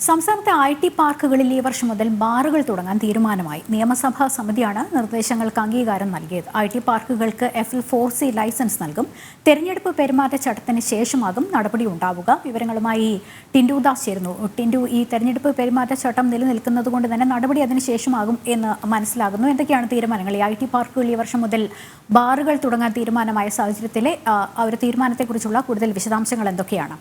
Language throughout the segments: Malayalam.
സംസ്ഥാനത്തെ ഐ.ടി. പാർക്കുകളിൽ ഈ വർഷം മുതൽ ബാറുകൾ തുടങ്ങാൻ തീരുമാനമായി. നിയമസഭാ സമിതിയാണ് നിർദ്ദേശങ്ങൾക്ക് അംഗീകാരം നൽകിയത്. ഐ.ടി. പാർക്കുകൾക്ക് FL4C ലൈസൻസ് നൽകും. തെരഞ്ഞെടുപ്പ് പെരുമാറ്റച്ചട്ടത്തിന് ശേഷമാകും നടപടി ഉണ്ടാവുക. വിവരങ്ങളുമായി ടിൻഡു ദാസ് ചേരുന്നു. ടിൻഡു, ഈ തെരഞ്ഞെടുപ്പ് പെരുമാറ്റച്ചട്ടം നിലനിൽക്കുന്നത് കൊണ്ട് തന്നെ നടപടി അതിന് ശേഷമാകും എന്ന് മനസ്സിലാകുന്നു. എന്തൊക്കെയാണ് തീരുമാനങ്ങൾ? ഈ ഐ.ടി. പാർക്കുകൾ ഈ വർഷം മുതൽ ബാറുകൾ തുടങ്ങാൻ തീരുമാനമായ സാഹചര്യത്തിലെ ഒരു തീരുമാനത്തെക്കുറിച്ചുള്ള കൂടുതൽ വിശദാംശങ്ങൾ എന്തൊക്കെയാണ്?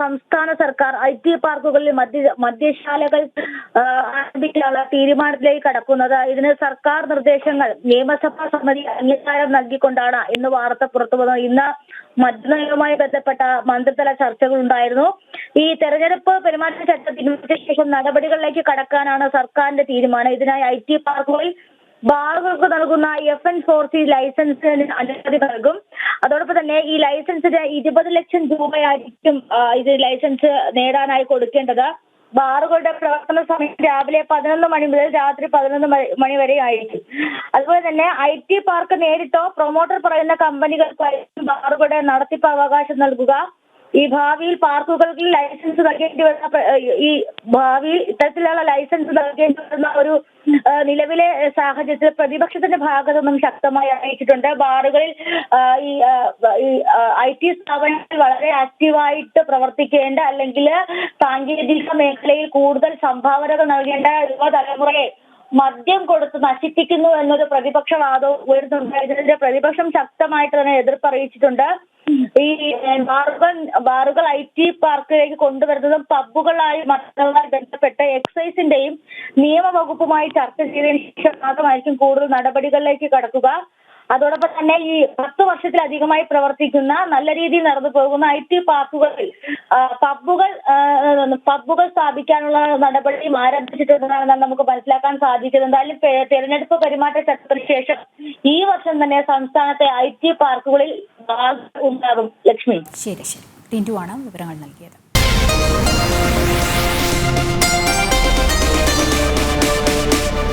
സംസ്ഥാന സർക്കാർ ഐ.ടി. പാർക്കുകളിൽ മദ്യശാലകൾ ആരംഭിക്കാനുള്ള തീരുമാനത്തിലേക്ക് കടക്കുന്നത്. ഇതിന് സർക്കാർ നിർദ്ദേശങ്ങൾ നിയമസഭാ സമിതി അംഗീകാരം നൽകിക്കൊണ്ടാണ് ഇന്ന് വാർത്ത പുറത്തുവന്നത്. ഇന്ന് മദ്യനയവുമായി ബന്ധപ്പെട്ട മന്ത്രിതല ചർച്ചകൾ ഉണ്ടായിരുന്നു. ഈ തെരഞ്ഞെടുപ്പ് പെരുമാറ്റച്ചട്ടത്തിന് ശേഷം നടപടികളിലേക്ക് കടക്കാനാണ് സർക്കാരിന്റെ തീരുമാനം. ഇതിനായി ഐ.ടി. പാർക്കുകളിൽ ബാറുകൾക്ക് നൽകുന്ന FL4C ലൈസൻസിന് അനുമതി നൽകും. അതോടൊപ്പം തന്നെ ഈ ലൈസൻസിന് 20 ലക്ഷം രൂപയായിരിക്കും ഇത് ലൈസൻസ് നേടാനായി കൊടുക്കേണ്ടത്. ബാറുകളുടെ പ്രവർത്തന സമയം രാവിലെ 11 മണി മുതൽ രാത്രി 11 മണി വരെ ആയിരിക്കും. അതുപോലെ തന്നെ ഐ.ടി. പാർക്ക് നേരിട്ടോ പ്രൊമോട്ടർ പറയുന്ന കമ്പനികൾക്കായിരിക്കും ബാറുകളുടെ നടത്തിപ്പ് അവകാശം നൽകുക. ഈ ഭാവിയിൽ പാർക്കുകൾക്ക് ലൈസൻസ് നൽകേണ്ടി വരുന്ന ഇത്തരത്തിലുള്ള ലൈസൻസ് നൽകേണ്ടി വരുന്ന ഒരു നിലവിലെ സാഹചര്യത്തിൽ പ്രതിപക്ഷത്തിന്റെ ഭാഗത്തു നിന്നും ശക്തമായി അറിയിച്ചിട്ടുണ്ട്. ബാറുകളിൽ ഈ ഐ.ടി. സ്ഥാപനങ്ങൾ വളരെ ആക്റ്റീവായിട്ട് പ്രവർത്തിക്കേണ്ട, അല്ലെങ്കിൽ സാങ്കേതിക മേഖലയിൽ കൂടുതൽ സംഭാവനകൾ നൽകേണ്ട യുവതലമുറയെ മദ്യം കൊടുത്ത് നശിപ്പിക്കുന്നു എന്നൊരു പ്രതിപക്ഷ വാദവും ഉയർന്നുണ്ട്. ഇതിനെതിരെ പ്രതിപക്ഷം ശക്തമായിട്ട് തന്നെ എതിർപ്പ് അറിയിച്ചിട്ടുണ്ട്. ഈ ബാറുകൾ ഐ.ടി. പാർക്കിലേക്ക് കൊണ്ടുവരുന്നതും പബ്ബുകളായി മറ്റുമായി ബന്ധപ്പെട്ട് എക്സൈസിന്റെയും നിയമവകുപ്പുമായി ചർച്ച ചെയ്തതിനു ശേഷം മാത്രമായിരിക്കും കൂടുതൽ നടപടികളിലേക്ക് കടക്കുക. അതോടൊപ്പം തന്നെ ഈ 10 വർഷത്തിലധികമായി പ്രവർത്തിക്കുന്ന, നല്ല രീതിയിൽ നടന്നു പോകുന്ന ഐ.ടി. പാർക്കുകളിൽ പബ്ബുകൾ സ്ഥാപിക്കാനുള്ള നടപടിയും ആരംഭിച്ചിട്ടുണ്ടെന്നാണ് നമുക്ക് മനസ്സിലാക്കാൻ സാധിച്ചത്. എന്തായാലും തെരഞ്ഞെടുപ്പ് പെരുമാറ്റച്ചട്ടത്തിന് ശേഷം ഈ വർഷം തന്നെ സംസ്ഥാനത്തെ ഐ.ടി. പാർക്കുകളിൽ ഉണ്ടാകും. ലക്ഷ്മി, ശരി. ടിൻഡു ആണ് വിവരങ്ങൾ നൽകിയത്.